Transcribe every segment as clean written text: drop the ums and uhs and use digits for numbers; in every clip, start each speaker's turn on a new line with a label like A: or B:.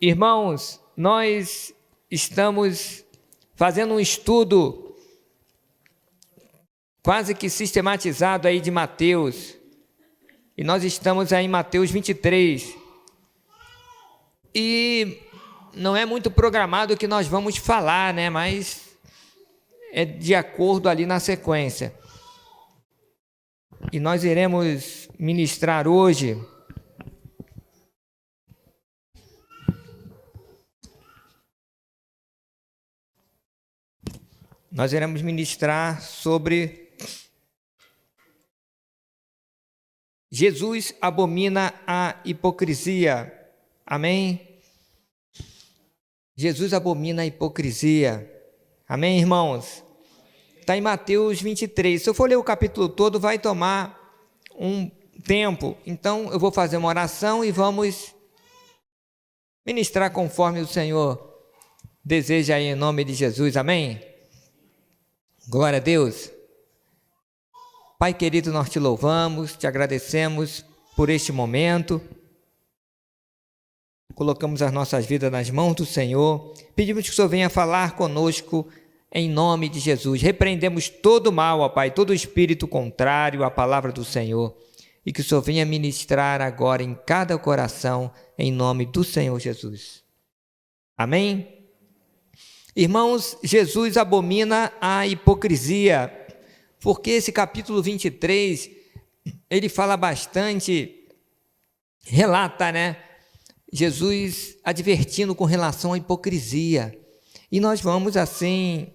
A: Irmãos, nós estamos fazendo um estudo quase que sistematizado aí de Mateus, e nós estamos aí em Mateus 23, e não é muito programado o que nós vamos falar, né? Mas é de acordo ali na sequência. E nós iremos ministrar hoje sobre Jesus abomina a hipocrisia. Amém? Jesus abomina a hipocrisia. Amém, irmãos? Está em Mateus 23. Se eu for ler o capítulo todo, vai tomar um tempo. Então, eu vou fazer uma oração e vamos ministrar conforme o Senhor deseja aí, em nome de Jesus. Amém? Glória a Deus. Pai querido, nós te louvamos, te agradecemos por este momento. Colocamos as nossas vidas nas mãos do Senhor. Pedimos que o Senhor venha falar conosco em nome de Jesus. Repreendemos todo o mal, ó Pai, todo espírito contrário à palavra do Senhor. E que o Senhor venha ministrar agora em cada coração, em nome do Senhor Jesus. Amém? Irmãos, Jesus abomina a hipocrisia, porque esse capítulo 23, ele fala bastante, relata, né? Jesus advertindo com relação à hipocrisia. E nós vamos, assim,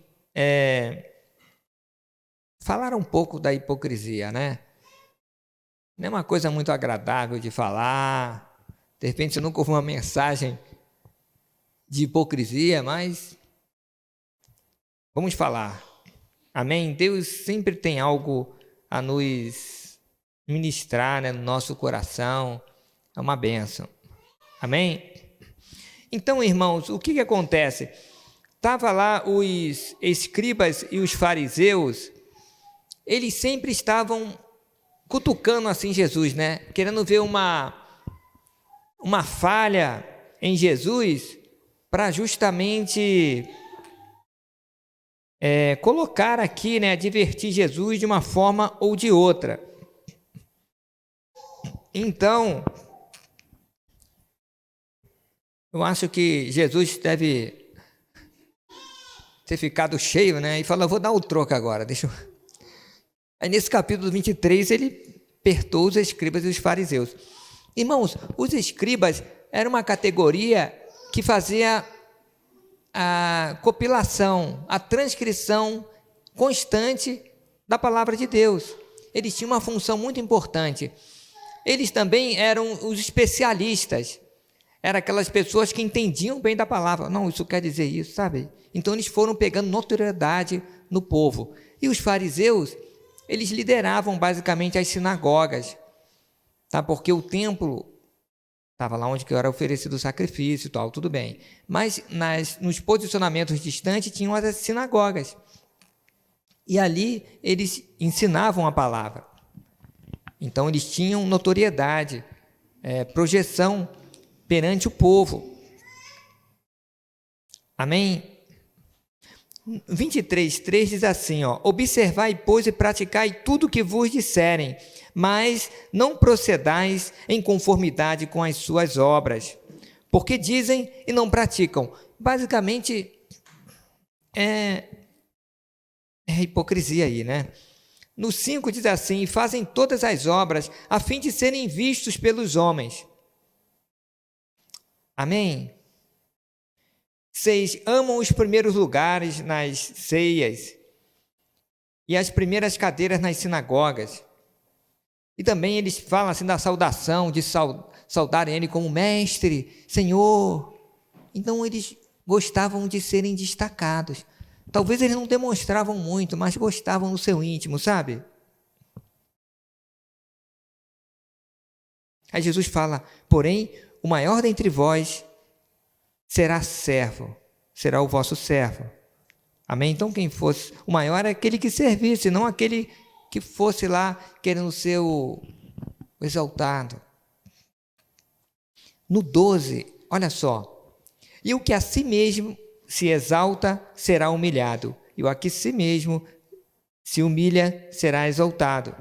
A: falar um pouco da hipocrisia, né? Não é uma coisa muito agradável de falar. De repente você nunca ouviu uma mensagem de hipocrisia, mas vamos falar. Amém? Deus sempre tem algo a nos ministrar, né, no nosso coração. É uma bênção. Amém? Então, irmãos, o que acontece? Estava lá os escribas e os fariseus, eles sempre estavam cutucando assim Jesus, né? Querendo ver uma falha em Jesus para justamente colocar aqui, né? Advertir Jesus de uma forma ou de outra. Então, eu acho que Jesus deve ter ficado cheio, né? E falou, vou dar o troco agora, deixa eu... Aí nesse capítulo 23, ele apertou os escribas e os fariseus. Irmãos, os escribas eram uma categoria que fazia a compilação, a transcrição constante da palavra de Deus. Eles tinham uma função muito importante. Eles também eram os especialistas. Eram aquelas pessoas que entendiam bem da palavra. Não, isso quer dizer isso, sabe? Então, eles foram pegando notoriedade no povo. E os fariseus, eles lideravam basicamente as sinagogas, tá? Porque o templo estava lá onde era oferecido o sacrifício e tal, tudo bem. Mas nos posicionamentos distantes tinham as sinagogas. E ali eles ensinavam a palavra. Então, eles tinham notoriedade, projeção perante o povo. Amém? 23:3 diz assim, ó, observai, pois, e praticai tudo o que vos disserem, mas não procedais em conformidade com as suas obras, porque dizem e não praticam. Basicamente, é hipocrisia aí, né? No 5 diz assim, e fazem todas as obras a fim de serem vistos pelos homens. Amém? 6, amam os primeiros lugares nas ceias e as primeiras cadeiras nas sinagogas. E também eles falam assim da saudação, de saudarem ele como mestre, Senhor. Então eles gostavam de serem destacados. Talvez eles não demonstravam muito, mas gostavam no seu íntimo, sabe? Aí Jesus fala, porém, o maior dentre vós será servo, será o vosso servo. Amém? Então, quem fosse o maior é aquele que servisse, não aquele que fosse lá querendo ser o exaltado. No 12, olha só, E o que a si mesmo se exalta será humilhado, e o que a si mesmo se humilha será exaltado.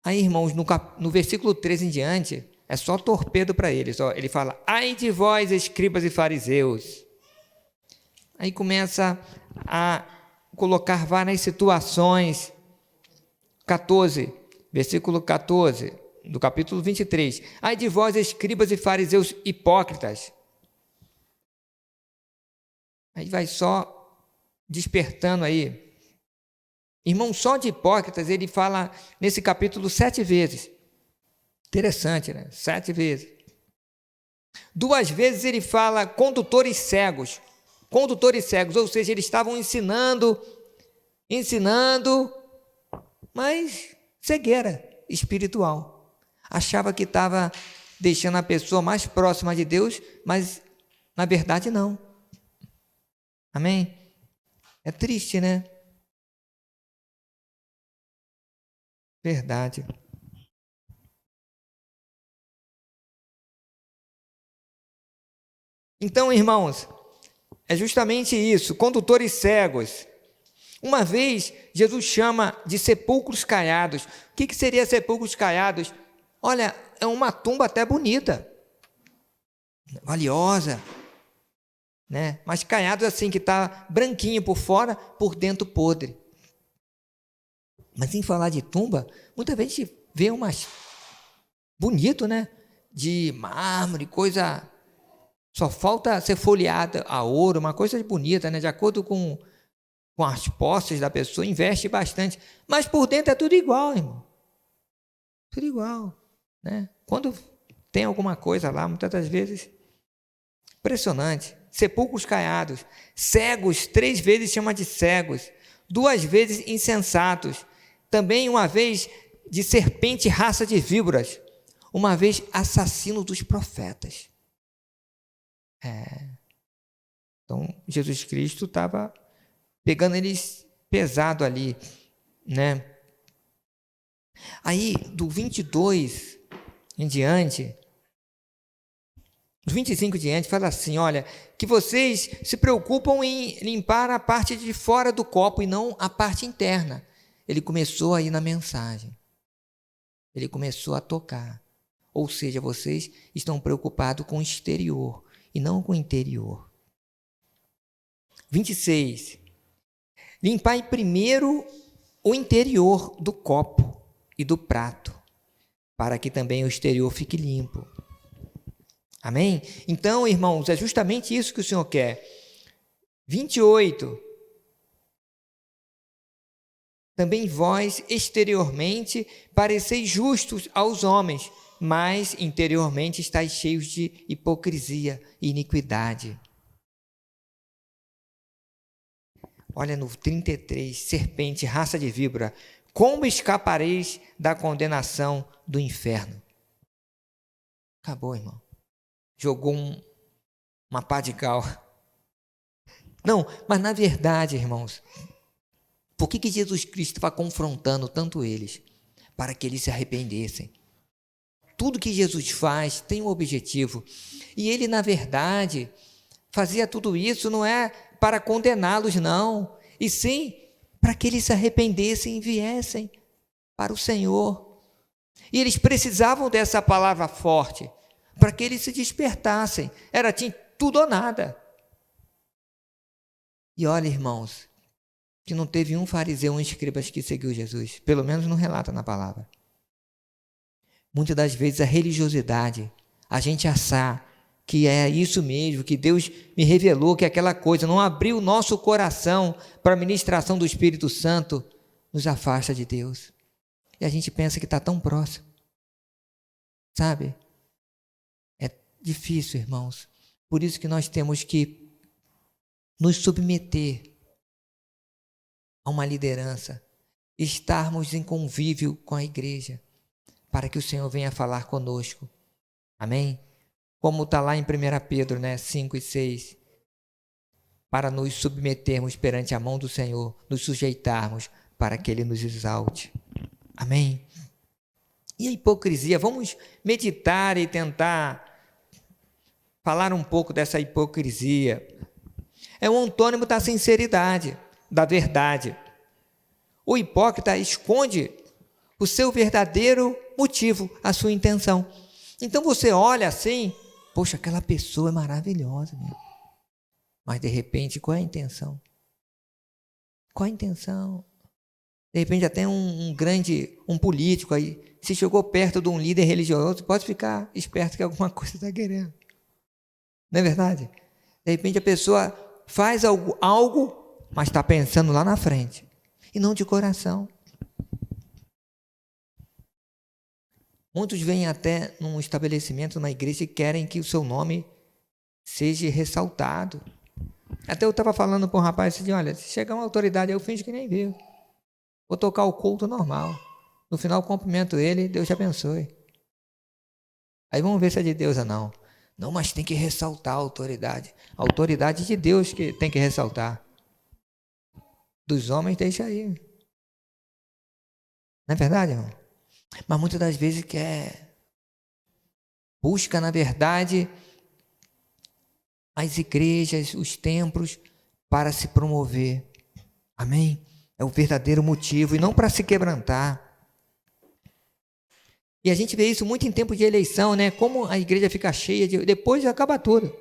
A: Aí, irmãos, no versículo 13 em diante, é só torpedo para eles. Ó. Ele fala, ai de vós, escribas e fariseus. Aí começa a colocar várias situações. 14, versículo 14, do capítulo 23. Ai de vós, escribas e fariseus hipócritas. Aí vai só despertando aí. Irmão, só de hipócritas ele fala nesse capítulo 7 vezes. Interessante, né? 7 vezes. 2 vezes ele fala condutores cegos. Condutores cegos, ou seja, eles estavam ensinando, mas cegueira espiritual. Achava que estava deixando a pessoa mais próxima de Deus, mas na verdade não. Amém? É triste, né? Verdade. Então, irmãos, é justamente isso, condutores cegos. Uma vez, Jesus chama de sepulcros caiados. O que seria sepulcros caiados? Olha, é uma tumba até bonita, valiosa, né? Mas caiados assim, que está branquinho por fora, por dentro podre. Mas em falar de tumba, muita vez a gente vê umas bonito, né? De mármore, coisa... Só falta ser folheada a ouro, uma coisa bonita, né? De acordo com as posses da pessoa, investe bastante. Mas por dentro é tudo igual, irmão. Tudo igual, né? Quando tem alguma coisa lá, muitas das vezes, impressionante. Sepulcros caiados, cegos, 3 vezes chama de cegos, 2 vezes insensatos, também uma vez de serpente raça de víboras, uma vez assassino dos profetas. Então, Jesus Cristo estava pegando eles pesado ali, né? Aí, do 22 em diante, do 25 em diante, fala assim, olha, que vocês se preocupam em limpar a parte de fora do copo e não a parte interna. Ele começou aí na mensagem. Ele começou a tocar. Ou seja, vocês estão preocupados com o exterior e não com o interior. 26. Limpai primeiro o interior do copo e do prato, para que também o exterior fique limpo. Amém? Então, irmãos, é justamente isso que o Senhor quer. 28. Também vós, exteriormente, pareceis justos aos homens, mas interiormente estáis cheios de hipocrisia e iniquidade. Olha no 33, serpente, raça de víbora, como escapareis da condenação do inferno? Acabou, irmão. Jogou uma pá de cal. Não, mas na verdade, irmãos, por que Jesus Cristo estava confrontando tanto eles? Para que eles se arrependessem. Tudo que Jesus faz tem um objetivo. E ele, na verdade, fazia tudo isso não é para condená-los, não. E sim para que eles se arrependessem e viessem para o Senhor. E eles precisavam dessa palavra forte para que eles se despertassem. Tinha tudo ou nada. E olha, irmãos, que não teve um fariseu, um escriba que seguiu Jesus. Pelo menos não relata na palavra. Muitas das vezes a religiosidade, a gente achar que é isso mesmo, que Deus me revelou que aquela coisa, não abriu o nosso coração para a ministração do Espírito Santo, nos afasta de Deus. E a gente pensa que está tão próximo. Sabe? É difícil, irmãos. Por isso que nós temos que nos submeter a uma liderança, estarmos em convívio com a igreja, para que o Senhor venha falar conosco. Amém? Como está lá em 1 Pedro 5 e 6, para nos submetermos perante a mão do Senhor, nos sujeitarmos para que Ele nos exalte. Amém? E a hipocrisia, vamos meditar e tentar falar um pouco dessa hipocrisia. É um antônimo da sinceridade, da verdade. O hipócrita esconde o seu verdadeiro motivo, a sua intenção. Então você olha assim, poxa, aquela pessoa é maravilhosa mesmo. Mas de repente, qual é a intenção? Qual a intenção? De repente até um político aí, se chegou perto de um líder religioso, pode ficar esperto que alguma coisa está querendo. Não é verdade? De repente a pessoa faz algo, mas está pensando lá na frente. E não de coração. Muitos vêm até num estabelecimento, na igreja, e querem que o seu nome seja ressaltado. Até eu estava falando para um rapaz assim, olha, se chegar uma autoridade, eu finjo que nem viu. Vou tocar o culto normal. No final, cumprimento ele, Deus te abençoe. Aí vamos ver se é de Deus ou não. Não, mas tem que ressaltar a autoridade. A autoridade de Deus que tem que ressaltar. Dos homens, deixa aí. Não é verdade, irmão? Mas muitas das vezes busca, na verdade, as igrejas, os templos, para se promover. Amém? É o verdadeiro motivo, e não para se quebrantar. E a gente vê isso muito em tempos de eleição, né? Como a igreja fica cheia, depois acaba tudo.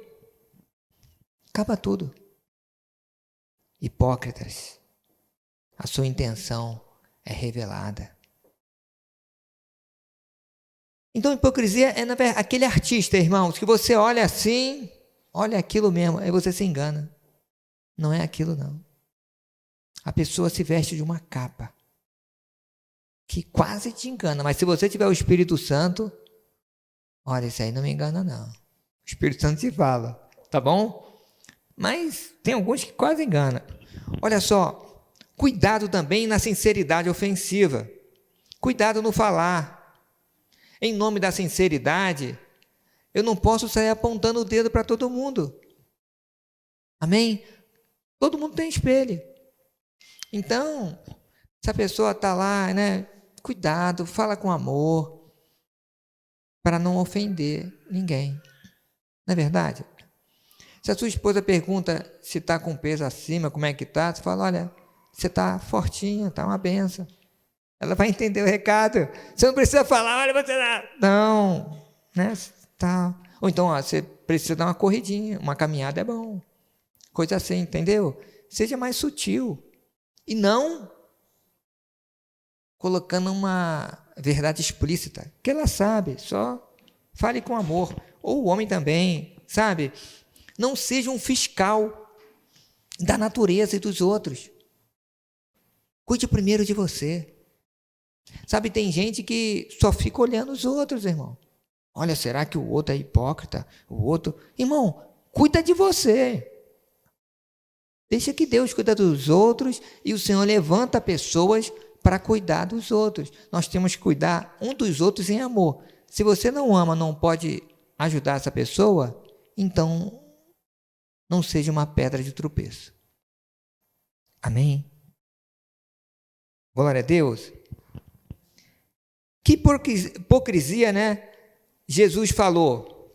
A: Acaba tudo. Hipócritas. A sua intenção é revelada. Então, hipocrisia é aquele artista, irmãos, que você olha assim, olha aquilo mesmo, aí você se engana. Não é aquilo, não. A pessoa se veste de uma capa que quase te engana, mas se você tiver o Espírito Santo, olha, isso aí não me engana, não. O Espírito Santo te fala, tá bom? Mas tem alguns que quase enganam. Olha só, cuidado também na sinceridade ofensiva. Cuidado no falar. Em nome da sinceridade, eu não posso sair apontando o dedo para todo mundo. Amém? Todo mundo tem espelho. Então, se a pessoa está lá, né? Cuidado, fala com amor, para não ofender ninguém. Não é verdade? Se a sua esposa pergunta se está com peso acima, como é que está, você fala, olha, você está fortinha, está uma benção. Ela vai entender o recado. Você não precisa falar, olha, você não, né? Tá. Ou então, você precisa dar uma corridinha, uma caminhada é bom. Coisa assim, entendeu? Seja mais sutil. E não colocando uma verdade explícita, que ela sabe, só fale com amor. Ou o homem também, sabe? Não seja um fiscal da natureza e dos outros. Cuide primeiro de você. Sabe, tem gente que só fica olhando os outros, irmão. Olha, será que o outro é hipócrita? O outro... Irmão, cuida de você. Deixa que Deus cuida dos outros e o Senhor levanta pessoas para cuidar dos outros. Nós temos que cuidar um dos outros em amor. Se você não ama, não pode ajudar essa pessoa, então não seja uma pedra de tropeço. Amém? Glória a Deus. Que hipocrisia, né? Jesus falou.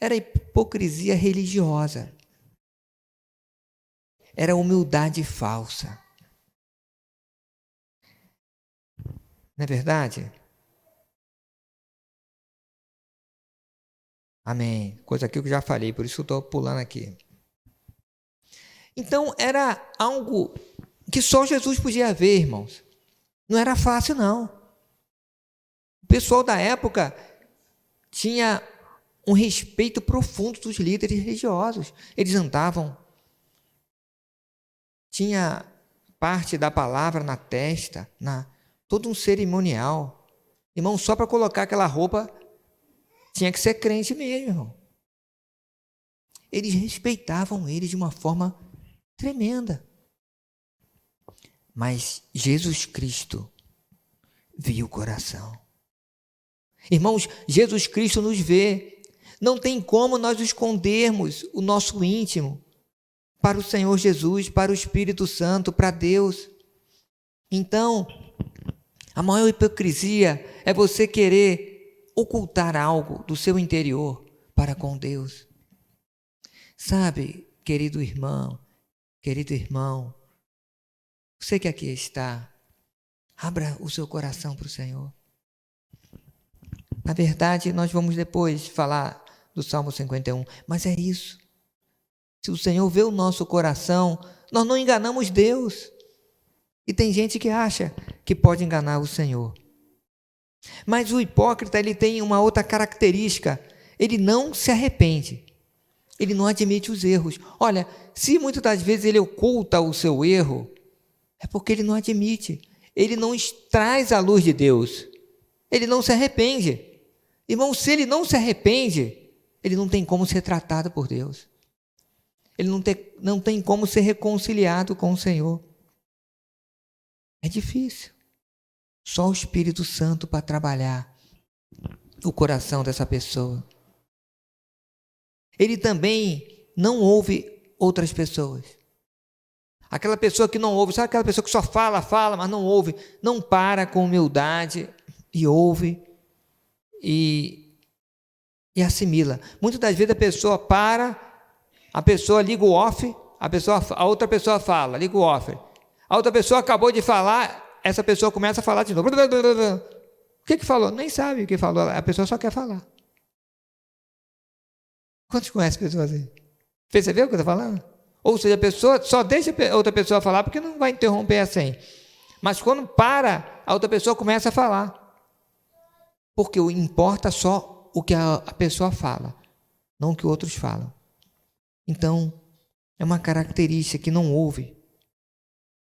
A: Era hipocrisia religiosa. Era humildade falsa. Não é verdade? Amém. Coisa que eu já falei, por isso eu estou pulando aqui. Então, era algo que só Jesus podia ver, irmãos. Não era fácil, não. O pessoal da época tinha um respeito profundo dos líderes religiosos. Eles andavam, tinha parte da palavra na testa, todo um cerimonial. Irmão, só para colocar aquela roupa, tinha que ser crente mesmo, irmão. Eles respeitavam eles de uma forma tremenda. Mas Jesus Cristo viu o coração. Irmãos, Jesus Cristo nos vê. Não tem como nós escondermos o nosso íntimo para o Senhor Jesus, para o Espírito Santo, para Deus. Então, a maior hipocrisia é você querer ocultar algo do seu interior para com Deus. Sabe, querido irmão, você que aqui está, abra o seu coração para o Senhor. Na verdade, nós vamos depois falar do Salmo 51, mas é isso. Se o Senhor vê o nosso coração, nós não enganamos Deus. E tem gente que acha que pode enganar o Senhor. Mas o hipócrita, ele tem uma outra característica. Ele não se arrepende. Ele não admite os erros. Olha, se muitas das vezes ele oculta o seu erro, é porque ele não admite. Ele não traz a luz de Deus. Ele não se arrepende. Irmão, se ele não se arrepende, ele não tem como ser tratado por Deus. Ele não tem como ser reconciliado com o Senhor. É difícil. Só o Espírito Santo para trabalhar o coração dessa pessoa. Ele também não ouve outras pessoas. Aquela pessoa que não ouve, sabe aquela pessoa que só fala, mas não ouve, não para com humildade e ouve e assimila. Muitas das vezes a pessoa para, a pessoa liga o off, a outra pessoa fala, liga o off. A outra pessoa acabou de falar, essa pessoa começa a falar de novo. O que falou? Nem sabe o que falou, a pessoa só quer falar. Quantos conhecem pessoas assim? Percebeu o que eu estou falando? Ou seja, a pessoa só deixa outra pessoa falar porque não vai interromper assim. Mas quando para, a outra pessoa começa a falar. Porque importa só o que a pessoa fala, não o que outros falam. Então, é uma característica que não ouve.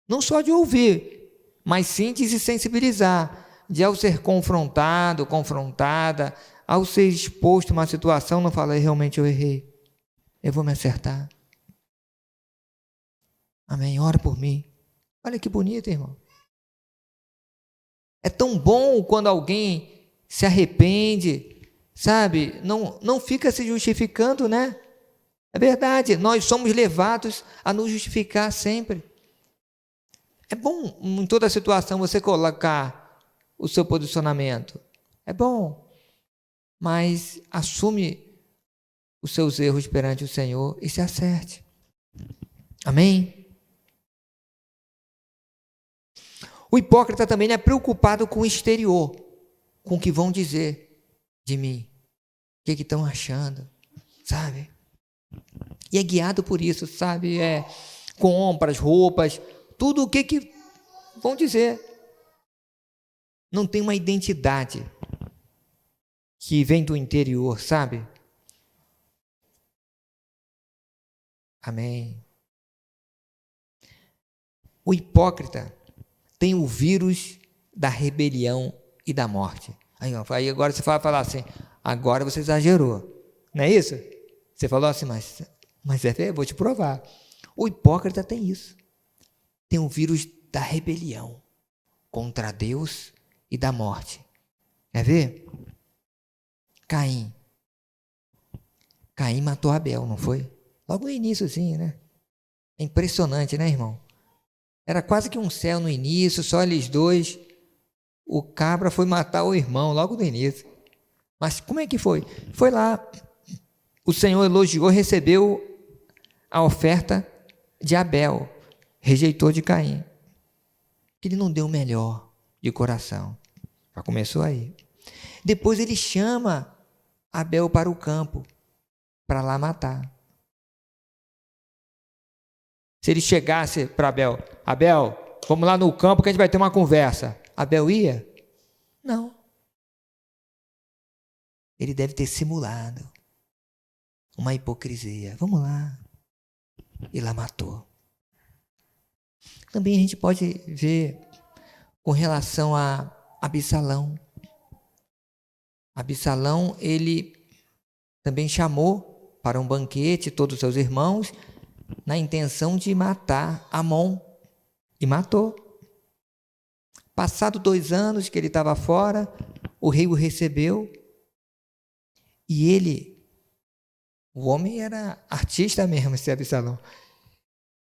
A: Não só de ouvir, mas sim de se sensibilizar. De ao ser confrontado, confrontada, ao ser exposto a uma situação, não falar, realmente eu errei. Eu vou me acertar. Amém. Ora por mim. Olha que bonito, irmão. É tão bom quando alguém se arrepende, sabe? Não fica se justificando, né? É verdade, nós somos levados a nos justificar sempre. É bom, em toda situação, você colocar o seu posicionamento. É bom, mas assume os seus erros perante o Senhor e se acerte. Amém? O hipócrita também é preocupado com o exterior, com o que vão dizer de mim, o que estão achando, sabe? E é guiado por isso, sabe? Compras, roupas, tudo o que vão dizer. Não tem uma identidade que vem do interior, sabe? Amém. O hipócrita tem o vírus da rebelião e da morte. Aí agora você vai falar assim, agora você exagerou. Não é isso? Você falou assim, mas vou te provar. O hipócrita tem isso. Tem o vírus da rebelião contra Deus e da morte. Quer ver? Caim matou Abel, não foi? Logo no iníciozinho, né? É impressionante, né, irmão? Era quase que um céu no início, só eles dois. O cabra foi matar o irmão logo no início. Mas como é que foi? Foi lá, o Senhor elogiou, recebeu a oferta de Abel, rejeitou de Caim. Ele não deu o melhor de coração. Já começou aí. Depois ele chama Abel para o campo, para lá matar. Se ele chegasse para Abel, vamos lá no campo que a gente vai ter uma conversa. Abel ia? Não. Ele deve ter simulado uma hipocrisia. Vamos lá. E lá matou. Também a gente pode ver com relação a Absalão. Absalão, ele também chamou para um banquete todos os seus irmãos na intenção de matar Amon. E matou. Passado 2 anos que ele estava fora, o rei o recebeu. E ele, o homem era artista mesmo, esse Absalão.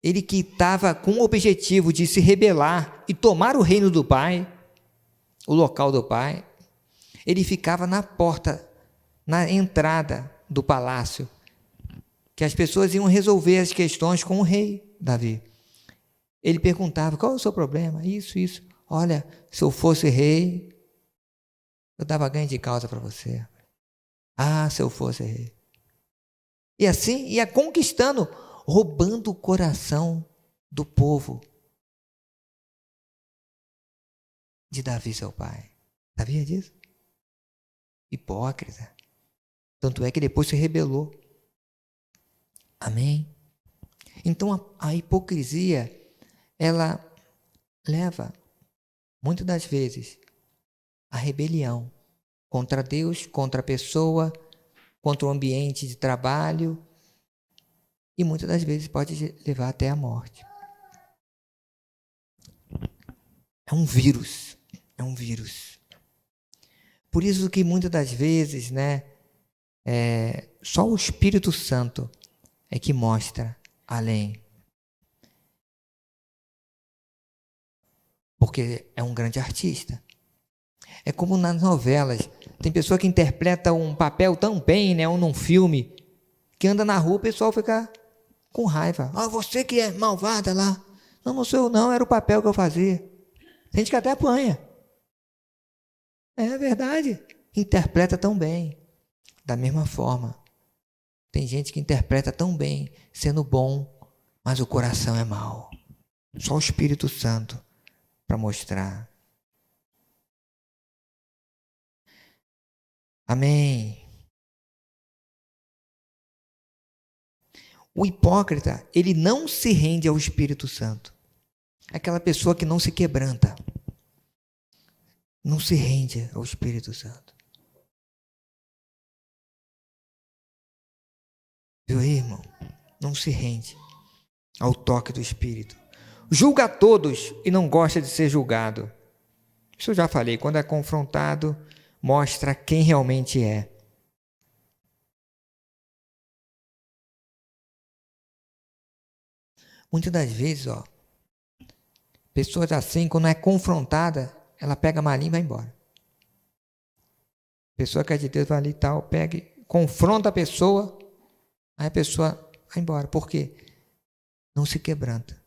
A: Ele que estava com o objetivo de se rebelar e tomar o reino do pai, o local do pai, ele ficava na porta, na entrada do palácio, que as pessoas iam resolver as questões com o rei Davi. Ele perguntava: qual é o seu problema? Isso. Olha, se eu fosse rei, eu dava ganho de causa para você. Ah, se eu fosse rei. E assim ia conquistando, roubando o coração do povo de Davi, seu pai. Sabia disso? Hipócrita. Tanto é que depois se rebelou. Amém? Então a hipocrisia, ela leva, muitas das vezes, à rebelião contra Deus, contra a pessoa, contra o ambiente de trabalho, e muitas das vezes pode levar até a morte. É um vírus. Por isso que muitas das vezes, só o Espírito Santo é que mostra além. Porque é um grande artista. É como nas novelas. Tem pessoa que interpreta um papel tão bem, ou num filme, que anda na rua, o pessoal fica com raiva. Ah, você que é malvada lá. Não sou eu não, era o papel que eu fazia. Tem gente que até apanha. É verdade. Interpreta tão bem. Da mesma forma, tem gente que interpreta tão bem, sendo bom, mas o coração é mau. Só o Espírito Santo para mostrar. Amém. O hipócrita, ele não se rende ao Espírito Santo. Aquela pessoa que não se quebranta. Não se rende ao Espírito Santo. Viu aí, irmão? Não se rende ao toque do Espírito. Julga a todos e não gosta de ser julgado. Isso eu já falei. Quando é confrontado, mostra quem realmente é. Muitas das vezes, pessoas assim, quando é confrontada, ela pega a malinha e vai embora. A pessoa que é de Deus vai ali e tal, pega, confronta a pessoa, aí a pessoa vai embora. Por quê? Não se quebranta.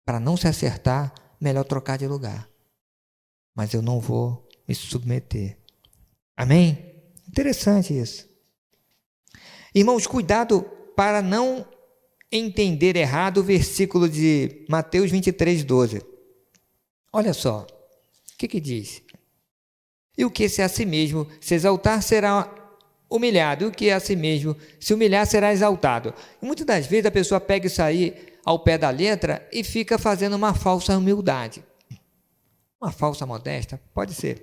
A: Para não se acertar, melhor trocar de lugar. Mas eu não vou me submeter. Amém? Interessante isso. Irmãos, cuidado para não entender errado o versículo de Mateus 23:12. Olha só, o que diz? E o que se a si mesmo se exaltar será humilhado, e o que a si mesmo se humilhar será exaltado. E muitas das vezes a pessoa pega isso aí ao pé da letra e fica fazendo uma falsa humildade. Uma falsa modéstia, pode ser.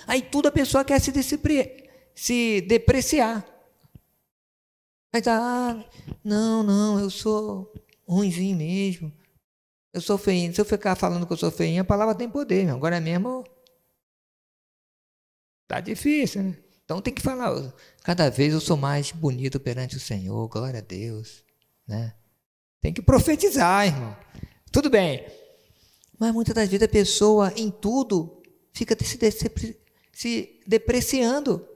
A: Aí tudo a pessoa quer se depreciar. Aí não, eu sou ruinzinho mesmo. Eu sou feinho. Se eu ficar falando que eu sou feinho, a palavra tem poder, meu. Agora mesmo tá difícil, né? Então tem que falar, cada vez eu sou mais bonito perante o Senhor, glória a Deus, né? Tem que profetizar, irmão. Tudo bem. Mas muitas das vezes a pessoa em tudo fica se depreciando.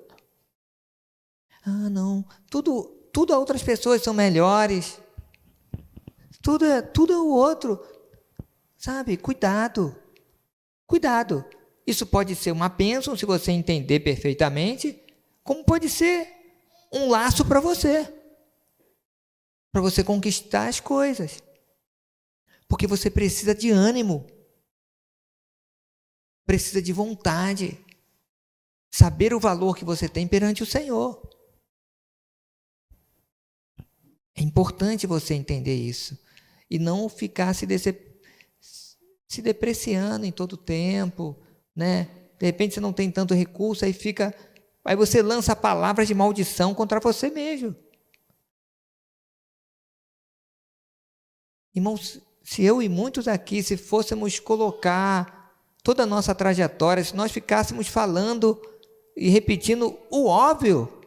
A: Ah, não, tudo outras pessoas são melhores. Tudo é o outro. Sabe? Cuidado. Isso pode ser uma bênção se você entender perfeitamente, como pode ser um laço para você conquistar as coisas. Porque você precisa de ânimo, precisa de vontade, saber o valor que você tem perante o Senhor. É importante você entender isso e não ficar se depreciando em todo o tempo, né? De repente você não tem tanto recurso, aí você lança palavras de maldição contra você mesmo. Irmãos, se eu e muitos aqui, se fôssemos colocar toda a nossa trajetória, se nós ficássemos falando e repetindo o óbvio,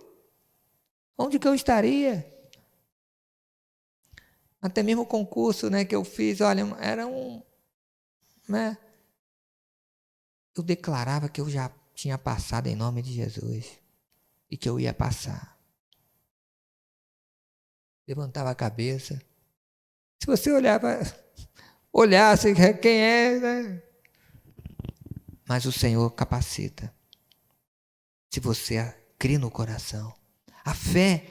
A: onde que eu estaria? Até mesmo o concurso, que eu fiz, olha, era eu declarava que eu já tinha passado em nome de Jesus e que eu ia passar. levantava a cabeça. Se você olhasse quem é, né? Mas o Senhor capacita. Se você crê no coração. A fé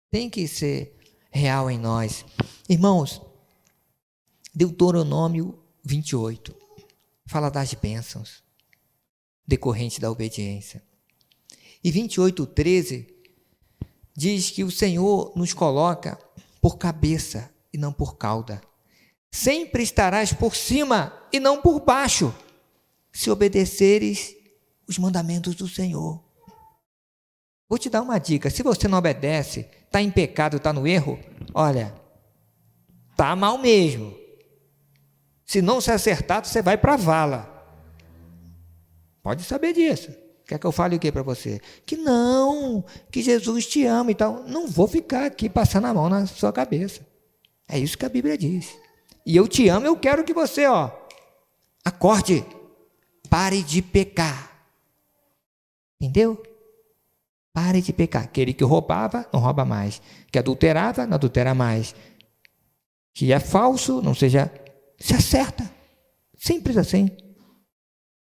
A: tem que ser real em nós. Irmãos, Deuteronômio 28 fala das bênçãos decorrentes da obediência. E 28:13 diz que o Senhor nos coloca por cabeça e não por cauda. Sempre estarás por cima e não por baixo, se obedeceres os mandamentos do Senhor. Vou te dar uma dica: se você não obedece, está em pecado, está no erro, olha, está mal mesmo. Se não se acertar, você vai para a vala. Pode saber disso. Quer que eu fale o que para você? Que não, que Jesus te ama e tal. Não vou ficar aqui passando a mão na sua cabeça. É isso que a Bíblia diz. E eu te amo, eu quero que você, acorde, pare de pecar. Entendeu? Pare de pecar. Aquele que roubava, não rouba mais. Que adulterava, não adultera mais. Que é falso, não seja... Se acerta. Simples assim.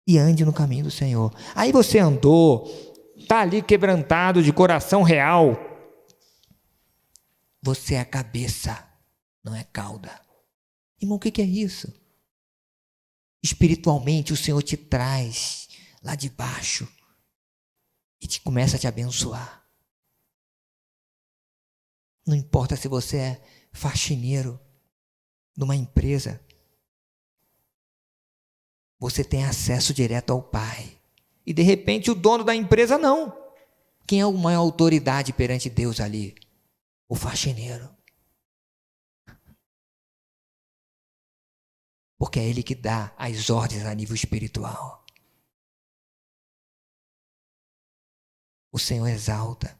A: E ande no caminho do Senhor. Aí você andou, está ali quebrantado de coração real. Você é a cabeça, não é cauda. Irmão, o que é isso? Espiritualmente o Senhor te traz lá de baixo e começa a te abençoar. Não importa se você é faxineiro numa empresa, você tem acesso direto ao Pai. E de repente o dono da empresa não. Quem é a maior autoridade perante Deus ali? O faxineiro. Porque é ele que dá as ordens a nível espiritual. O Senhor exalta.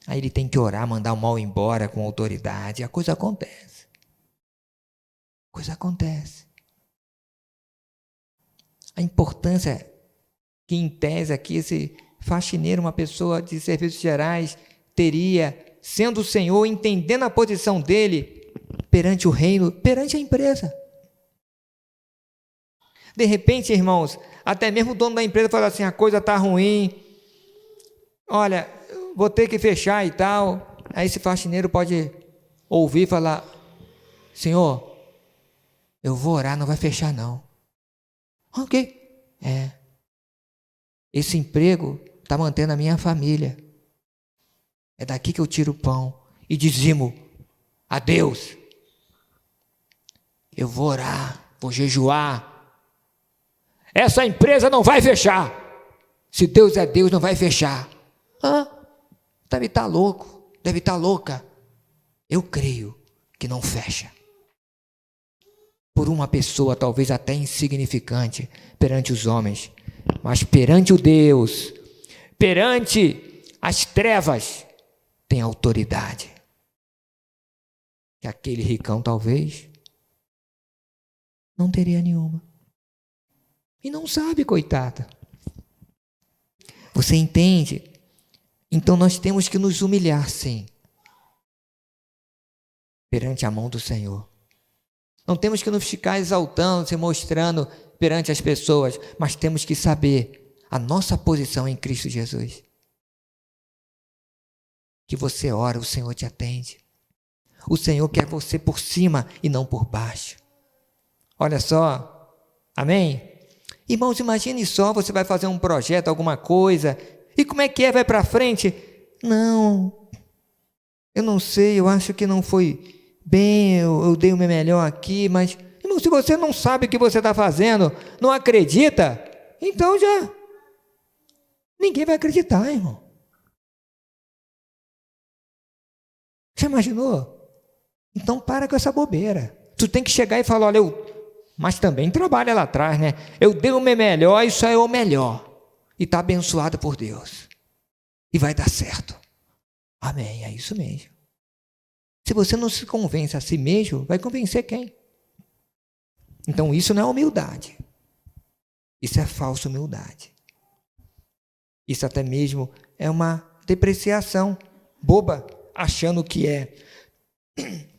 A: Aí ele tem que orar, mandar o mal embora com autoridade. A coisa acontece. A importância que, em tese, aqui, esse faxineiro, uma pessoa de serviços gerais, teria, sendo o Senhor, entendendo a posição dele perante o reino, perante a empresa. De repente, irmãos, até mesmo o dono da empresa fala assim, a coisa está ruim, olha, vou ter que fechar e tal. Aí esse faxineiro pode ouvir e falar, Senhor, eu vou orar, não vai fechar não. Ok. Esse emprego está mantendo a minha família. É daqui que eu tiro o pão e dizimo a Deus. Eu vou orar, vou jejuar. Essa empresa não vai fechar. Se Deus é Deus, não vai fechar. Deve estar louco, deve estar louca. Eu creio que não fecha. Por uma pessoa talvez até insignificante perante os homens, mas perante o Deus, perante as trevas, tem autoridade. Que aquele ricão talvez não teria nenhuma. E não sabe, coitada. Você entende? Então nós temos que nos humilhar, sim, perante a mão do Senhor. Não temos que nos ficar exaltando, se mostrando perante as pessoas, mas temos que saber a nossa posição em Cristo Jesus. Que você ora, o Senhor te atende. O Senhor quer você por cima e não por baixo. Olha só, amém? Irmãos, imagine só, você vai fazer um projeto, alguma coisa, e como é que é? Vai para frente? Não, eu não sei, eu acho que não foi bem, eu dei o meu melhor aqui, mas, irmão, se você não sabe o que você está fazendo, não acredita, então já, ninguém vai acreditar, irmão. Já imaginou? Então para com essa bobeira. Tu tem que chegar e falar, olha, mas também trabalha lá atrás, né? Eu dei o meu melhor, isso é o melhor. E está abençoado por Deus. E vai dar certo. Amém, é isso mesmo. Se você não se convence a si mesmo, vai convencer quem? Então isso não é humildade. Isso é falsa humildade. Isso até mesmo é uma depreciação boba, achando que é.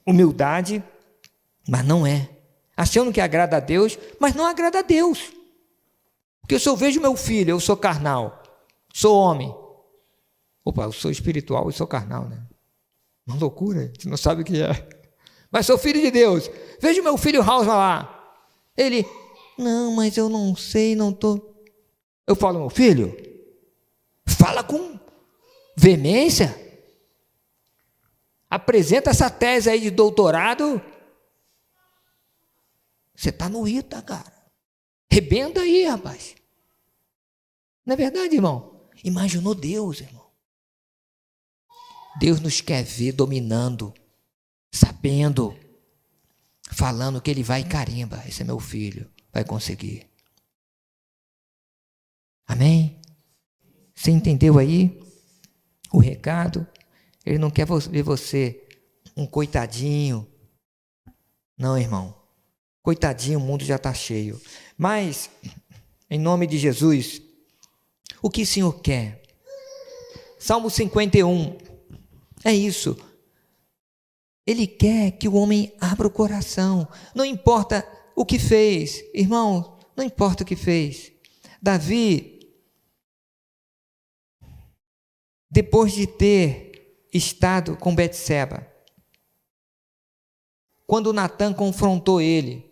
A: humildade, mas não é. Achando que agrada a Deus, mas não agrada a Deus. Porque se eu vejo meu filho, eu sou carnal, sou homem. Opa, eu sou espiritual e sou carnal, né? Uma loucura, você não sabe o que é. Mas sou filho de Deus. Vejo meu filho Hausmann lá. Ele, não, mas eu não sei, não estou. Eu falo, meu filho, fala com veemência. Apresenta essa tese aí de doutorado. Você está no ITA, cara. Rebenta aí, rapaz. Não é verdade, irmão? Imaginou Deus, irmão. Deus nos quer ver dominando, sabendo, falando que ele vai carimba. Esse é meu filho, vai conseguir. Amém? Você entendeu aí o recado? Ele não quer ver você um coitadinho. Não, irmão. Coitadinho, o mundo já está cheio. Mas, em nome de Jesus, o que o Senhor quer? Salmo 51, é isso. Ele quer que o homem abra o coração. Não importa o que fez, irmão, não importa o que fez. Davi, depois de ter estado com Betseba, quando Natan confrontou ele,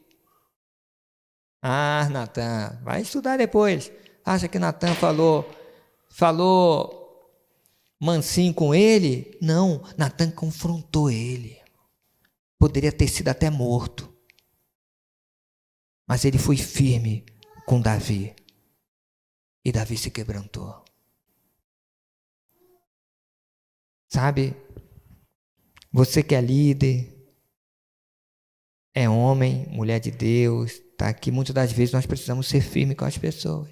A: Natan, vai estudar depois. Acha que Natan falou mansinho com ele? Não, Natan confrontou ele. Poderia ter sido até morto. Mas ele foi firme com Davi. E Davi se quebrantou. Sabe? Você que é líder, é homem, mulher de Deus, está aqui. Muitas das vezes nós precisamos ser firmes com as pessoas.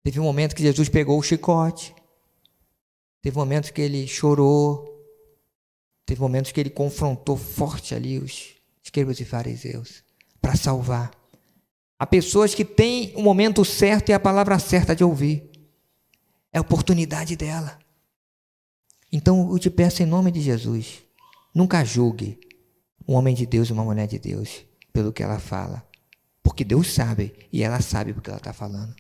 A: Teve um momento que Jesus pegou o chicote. Teve momentos que ele chorou. Teve momentos que ele confrontou forte ali os escribas e fariseus para salvar. Há pessoas que têm o momento certo e a palavra certa de ouvir. É a oportunidade dela. Então eu te peço em nome de Jesus, nunca julgue um homem de Deus e uma mulher de Deus pelo que ela fala. Porque Deus sabe e ela sabe porque ela está falando.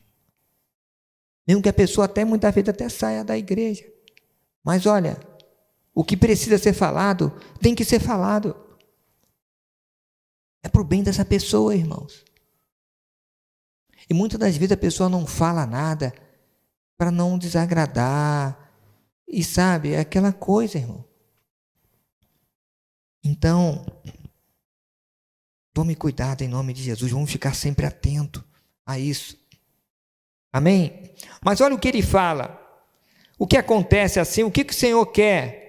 A: Mesmo que a pessoa até muitas vezes até saia da igreja. Mas olha, o que precisa ser falado, tem que ser falado. É para o bem dessa pessoa, irmãos. E muitas das vezes a pessoa não fala nada para não desagradar. E sabe, é aquela coisa, irmão. Então, tome cuidado em nome de Jesus. Vamos ficar sempre atento a isso. Amém? Mas olha o que ele fala. O que acontece assim, o que o Senhor quer?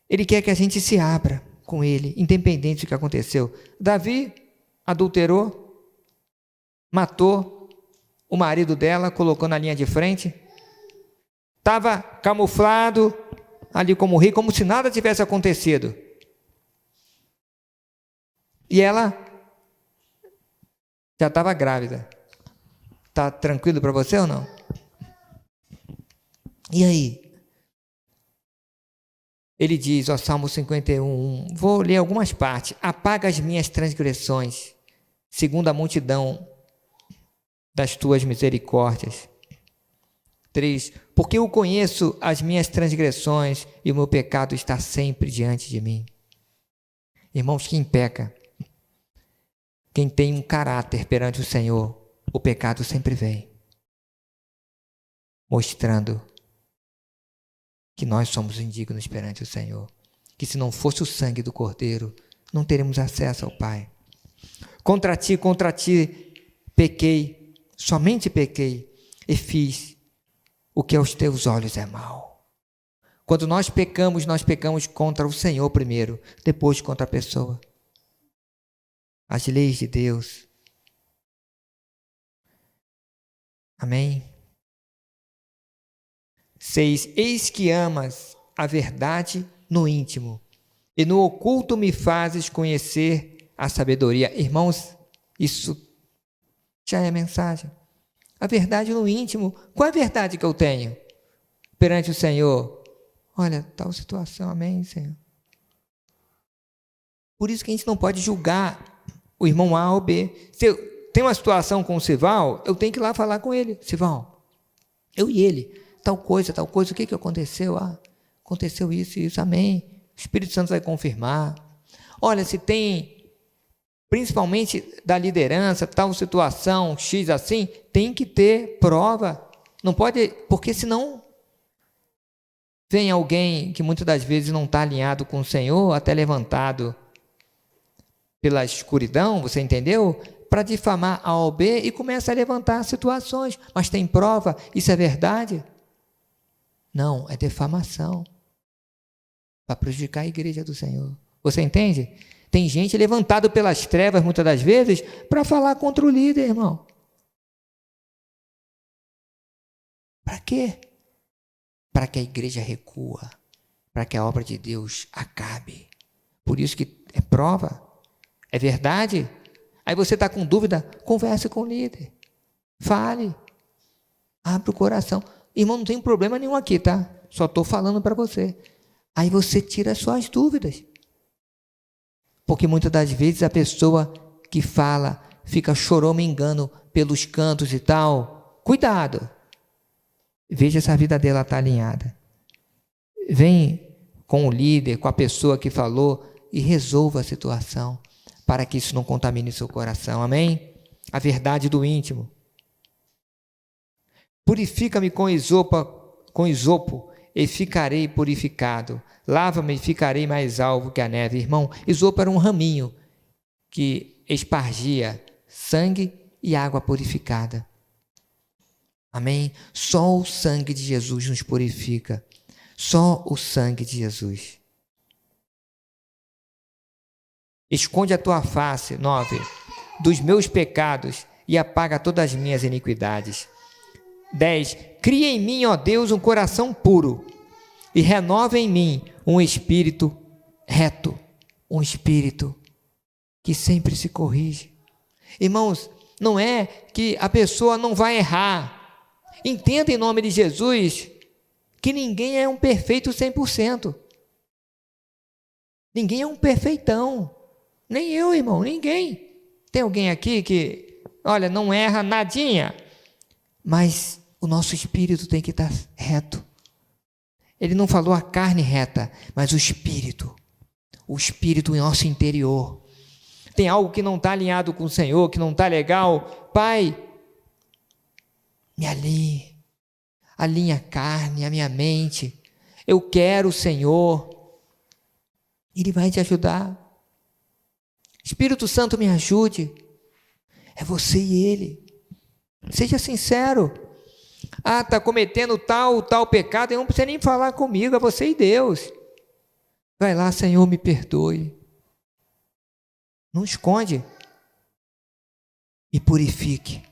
A: Ele quer que a gente se abra com ele, independente do que aconteceu. Davi adulterou, matou o marido dela, colocou na linha de frente, estava camuflado ali como rei, como se nada tivesse acontecido. E ela já estava grávida. Está tranquilo para você ou não? E aí? Ele diz, Salmo 51, vou ler algumas partes. Apaga as minhas transgressões, segundo a multidão das tuas misericórdias. 3. Porque eu conheço as minhas transgressões e o meu pecado está sempre diante de mim. Irmãos, quem peca, quem tem um caráter perante o Senhor, o pecado sempre vem, mostrando que nós somos indignos perante o Senhor, que se não fosse o sangue do Cordeiro, não teremos acesso ao Pai. Contra ti, pequei, somente pequei, e fiz o que aos teus olhos é mal. Quando nós pecamos contra o Senhor primeiro, depois contra a pessoa. As leis de Deus. Amém? 6. Eis que amas a verdade no íntimo, e no oculto me fazes conhecer a sabedoria. Irmãos, isso já é a mensagem. A verdade no íntimo. Qual é a verdade que eu tenho perante o Senhor? Olha, tal situação, amém, Senhor. Por isso que a gente não pode julgar o irmão A ou B. Se eu tenho uma situação com o Sival, eu tenho que ir lá falar com ele. Sival, eu e ele, tal coisa, o que aconteceu? Aconteceu isso, amém. O Espírito Santo vai confirmar. Olha, se tem, principalmente da liderança, tal situação, X assim, tem que ter prova. Não pode, porque senão vem alguém que muitas das vezes não está alinhado com o Senhor, até levantado pela escuridão, você entendeu? Para difamar A ou B e começa a levantar situações. Mas tem prova? Isso é verdade? Não, é defamação. Para prejudicar a igreja do Senhor. Você entende? Tem gente levantada pelas trevas, muitas das vezes, para falar contra o líder, irmão. Para quê? Para que a igreja recua. Para que a obra de Deus acabe. Por isso que é prova. É verdade? Aí você está com dúvida, converse com o líder. Fale. Abre o coração. Irmão, não tem problema nenhum aqui, tá? Só estou falando para você. Aí você tira as suas dúvidas. Porque muitas das vezes a pessoa que fala fica choramingando pelos cantos e tal. Cuidado. Veja se a vida dela está alinhada. Vem com o líder, com a pessoa que falou e resolva a situação, para que isso não contamine seu coração. Amém? A verdade do íntimo. Purifica-me com isopo e ficarei purificado. Lava-me e ficarei mais alvo que a neve. Irmão, isopo era um raminho que espargia sangue e água purificada. Amém? Só o sangue de Jesus nos purifica. Só o sangue de Jesus. Esconde a tua face, 9, dos meus pecados e apaga todas as minhas iniquidades. 10, cria em mim, ó Deus, um coração puro e renova em mim um espírito reto, um espírito que sempre se corrige. Irmãos, não é que a pessoa não vai errar. Entenda em nome de Jesus que ninguém é um perfeito 100%. Ninguém é um perfeitão. Nem eu, irmão, ninguém. Tem alguém aqui que, olha, não erra nadinha, mas o nosso espírito tem que estar reto. Ele não falou a carne reta, mas o espírito em nosso interior. Tem algo que não está alinhado com o Senhor, que não está legal. Pai, me alinha a carne, a minha mente. Eu quero o Senhor. Ele vai te ajudar. Espírito Santo, me ajude. É você e Ele. Seja sincero. Está cometendo tal pecado, e não precisa nem falar comigo, é você e Deus. Vai lá, Senhor, me perdoe. Não esconde. E purifique.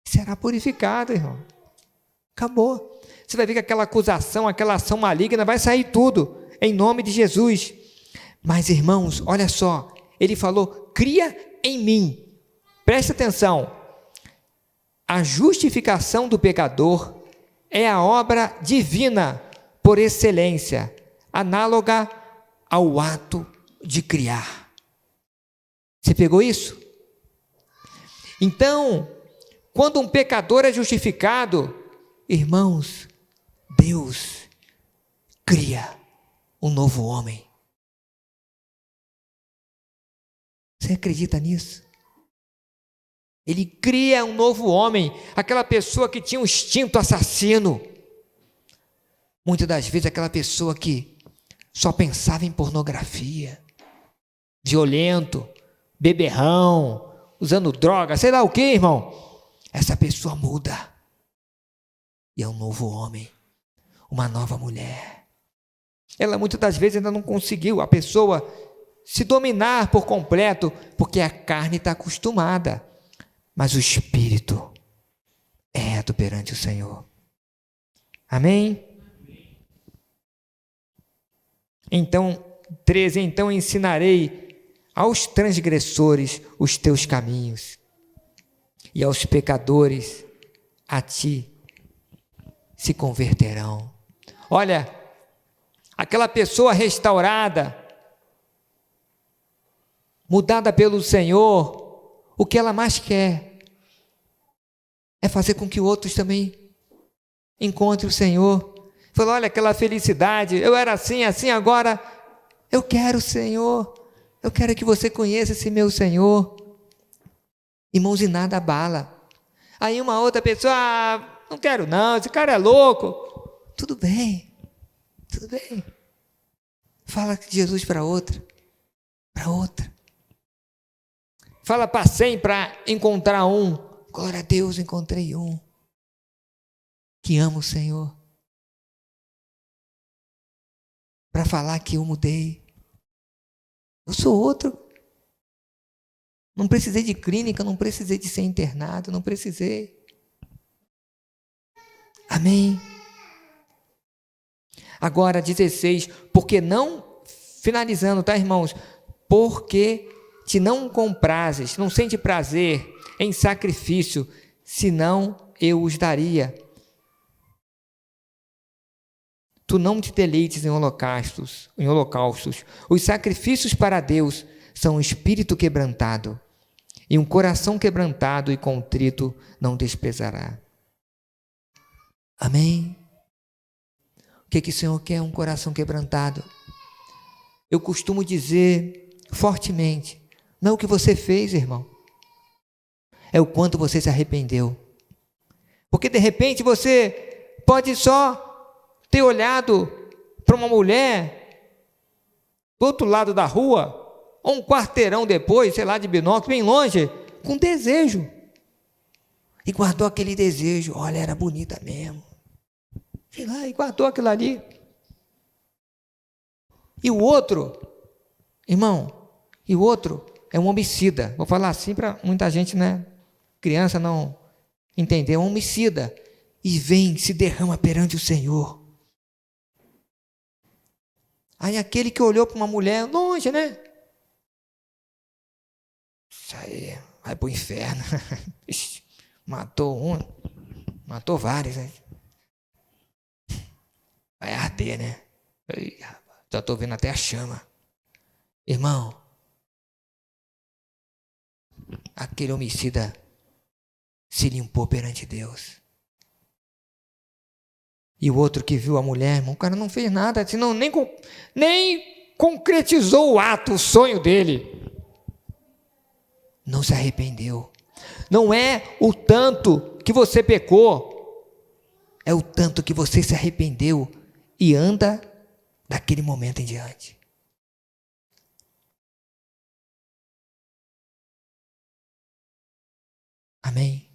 A: Será purificado, irmão. Acabou. Você vai ver que aquela acusação, aquela ação maligna vai sair tudo, em nome de Jesus. Mas, irmãos, olha só, ele falou, cria em mim. Presta atenção. A justificação do pecador é a obra divina por excelência, análoga ao ato de criar. Você pegou isso? Então, quando um pecador é justificado, irmãos, Deus cria um novo homem. Você acredita nisso? Ele cria um novo homem, aquela pessoa que tinha um instinto assassino. Muitas das vezes aquela pessoa que só pensava em pornografia, violento, beberrão, usando droga, sei lá o que, irmão. Essa pessoa muda. E é um novo homem, uma nova mulher. Ela muitas das vezes ainda não conseguiu, a pessoa, se dominar por completo, porque a carne está acostumada. Mas o espírito é reto perante o Senhor. Amém? Então, 13, então ensinarei aos transgressores os teus caminhos, e aos pecadores a ti se converterão. Olha, aquela pessoa restaurada, mudada pelo Senhor, o que ela mais quer é fazer com que outros também encontrem o Senhor. Falou, olha, aquela felicidade, eu era assim, assim, agora eu quero o Senhor, eu quero que você conheça esse meu Senhor. Irmãos, e nada abala. Aí uma outra pessoa, não quero não, esse cara é louco. Tudo bem, tudo bem. Fala de Jesus para outra. Fala para 100 para encontrar um. Glória a Deus, encontrei um que ama o Senhor. Para falar que eu mudei. Eu sou outro. Não precisei de clínica, não precisei de ser internado, não precisei. Amém. Agora 16, porque não, finalizando, tá, irmãos? Porque te não comprases, não sente prazer em sacrifício, senão eu os daria. Tu não te deleites em holocaustos. Os sacrifícios para Deus são um espírito quebrantado, e um coração quebrantado e contrito não desprezará. Amém? O que o Senhor quer? Um coração quebrantado. Eu costumo dizer fortemente, não é o que você fez, irmão, é o quanto você se arrependeu. Porque de repente você pode só ter olhado para uma mulher do outro lado da rua, ou um quarteirão depois, sei lá, de binóculo, bem longe, com desejo. E guardou aquele desejo, olha, era bonita mesmo. Sei lá, e guardou aquilo ali. E o outro, irmão, é um homicida. Vou falar assim para muita gente, né? Criança não entender, é um homicida. E vem, se derrama perante o Senhor. Aí aquele que olhou para uma mulher longe, né? Isso aí, vai para o inferno. Matou um, matou vários, né? Vai arder, né? Já estou vendo até a chama. Irmão, aquele homicida se limpou perante Deus. E o outro que viu a mulher, irmão, o cara não fez nada, senão nem concretizou o ato, o sonho dele. Não se arrependeu. Não é o tanto que você pecou, é o tanto que você se arrependeu e anda daquele momento em diante. Amém?